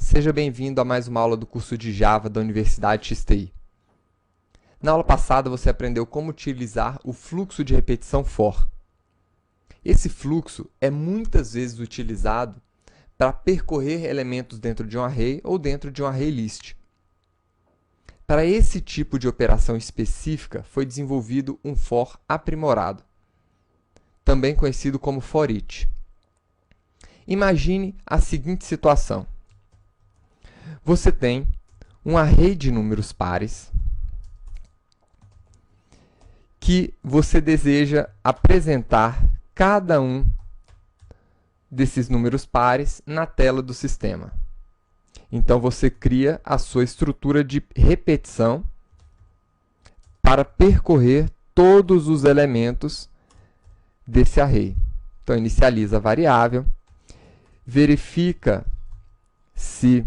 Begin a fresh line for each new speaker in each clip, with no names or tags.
Seja bem-vindo a mais uma aula do curso de Java da Universidade XTI. Na aula passada você aprendeu como utilizar o fluxo de repetição for. Esse fluxo é muitas vezes utilizado para percorrer elementos dentro de um array ou dentro de um array list. Para esse tipo de operação específica foi desenvolvido um for aprimorado, também conhecido como for each. Imagine a seguinte situação. Você tem um array de números pares que você deseja apresentar cada um desses números pares na tela do sistema. Então, você cria a sua estrutura de repetição para percorrer todos os elementos desse array. Então, inicializa a variável, verifica se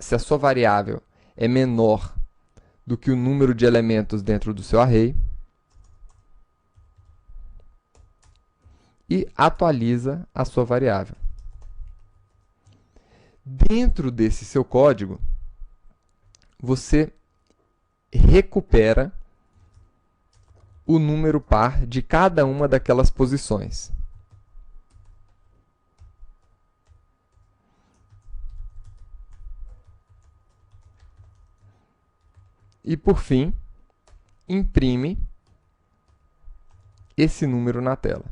se a sua variável é menor do que o número de elementos dentro do seu array e atualiza a sua variável. Dentro desse seu código, você recupera o número par de cada uma daquelas posições. E, por fim, imprime esse número na tela.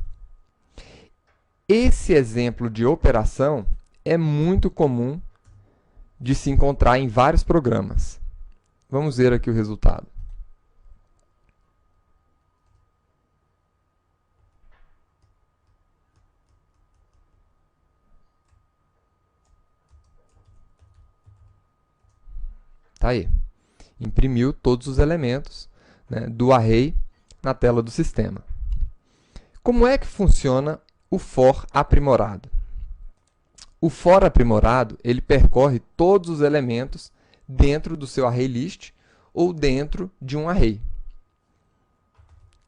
Esse exemplo de operação é muito comum de se encontrar em vários programas. Vamos ver aqui o resultado. Tá aí. Imprimiu todos os elementos, né, do array na tela do sistema. Como é que funciona o for aprimorado? O for aprimorado, ele percorre todos os elementos dentro do seu array list ou dentro de um array.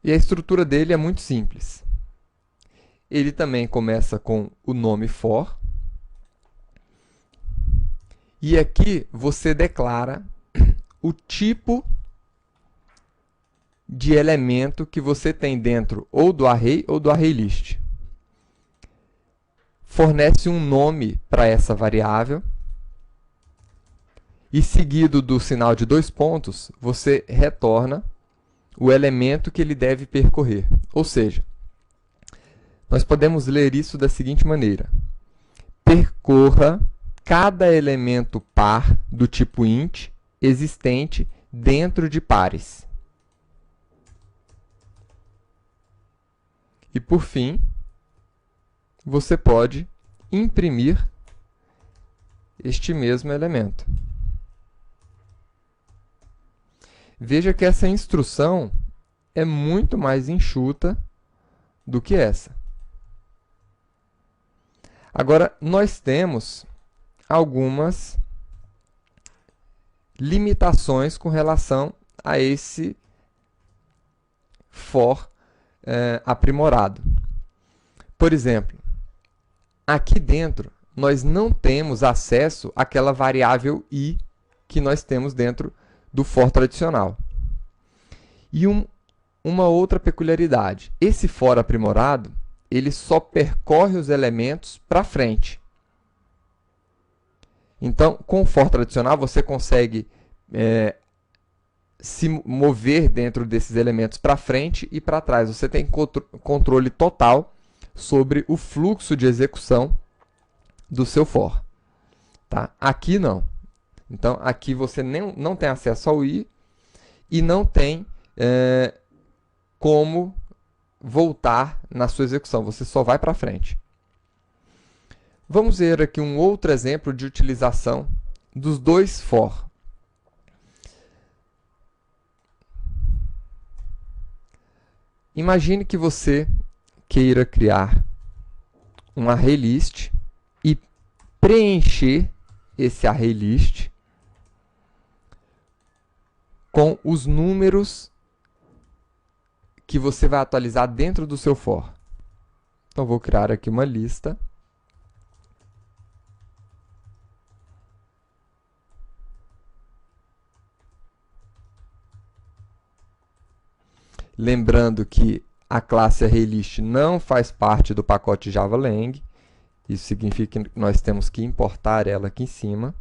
E a estrutura dele é muito simples. Ele também começa com o nome for. E aqui você declara o tipo de elemento que você tem dentro ou do array list. Fornece um nome para essa variável e, seguido do sinal de 2 pontos, você retorna o elemento que ele deve percorrer. Ou seja, nós podemos ler isso da seguinte maneira. Percorra cada elemento par do tipo int existente dentro de pares. E, por fim, você pode imprimir este mesmo elemento. Veja que essa instrução é muito mais enxuta do que essa. Agora, nós temos algumas limitações com relação a esse for aprimorado. Por exemplo, aqui dentro nós não temos acesso àquela variável i que nós temos dentro do for tradicional. E uma outra peculiaridade, esse for aprimorado, ele só percorre os elementos para frente. Então, com o for tradicional, você consegue se mover dentro desses elementos para frente e para trás. Você tem controle total sobre o fluxo de execução do seu for. Tá? Aqui não. Então, aqui você não tem acesso ao i e não tem como voltar na sua execução. Você só vai para frente. Vamos ver aqui um outro exemplo de utilização dos dois for. Imagine que você queira criar um array list e preencher esse array list com os números que você vai atualizar dentro do seu for. Então, vou criar aqui uma lista. Lembrando que a classe ArrayList não faz parte do pacote JavaLang. Isso significa que nós temos que importar ela aqui em cima.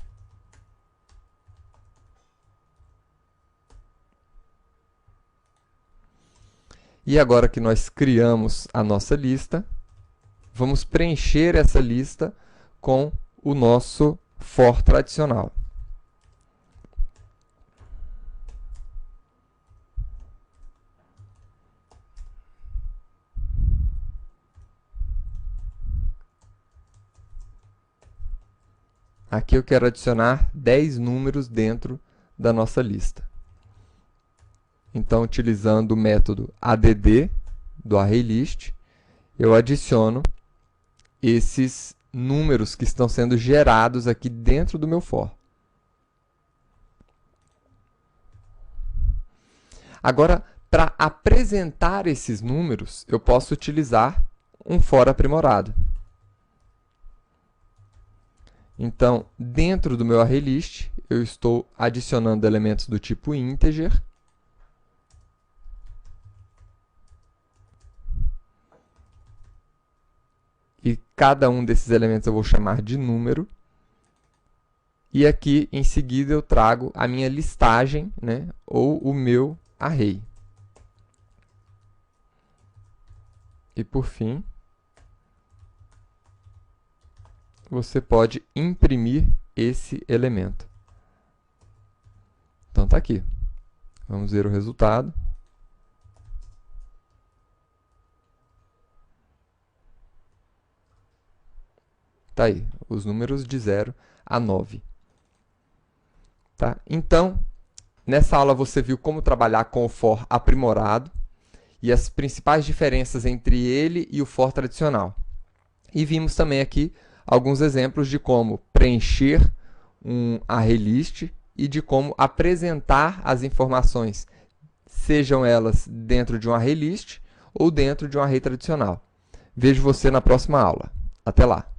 E agora que nós criamos a nossa lista, vamos preencher essa lista com o nosso for tradicional. Aqui eu quero adicionar 10 números dentro da nossa lista. Então, utilizando o método add do ArrayList, eu adiciono esses números que estão sendo gerados aqui dentro do meu for. Agora, para apresentar esses números, eu posso utilizar um for aprimorado. Então, dentro do meu ArrayList, eu estou adicionando elementos do tipo integer. E cada um desses elementos eu vou chamar de número. E aqui, em seguida, eu trago a minha listagem, né, ou o meu array. E, por fim, você pode imprimir esse elemento. Então, está aqui. Vamos ver o resultado. Está aí, os números de 0 a 9. Tá? Então, nessa aula você viu como trabalhar com o for aprimorado e as principais diferenças entre ele e o for tradicional. E vimos também aqui alguns exemplos de como preencher um ArrayList e de como apresentar as informações, sejam elas dentro de um ArrayList ou dentro de um array tradicional. Vejo você na próxima aula. Até lá!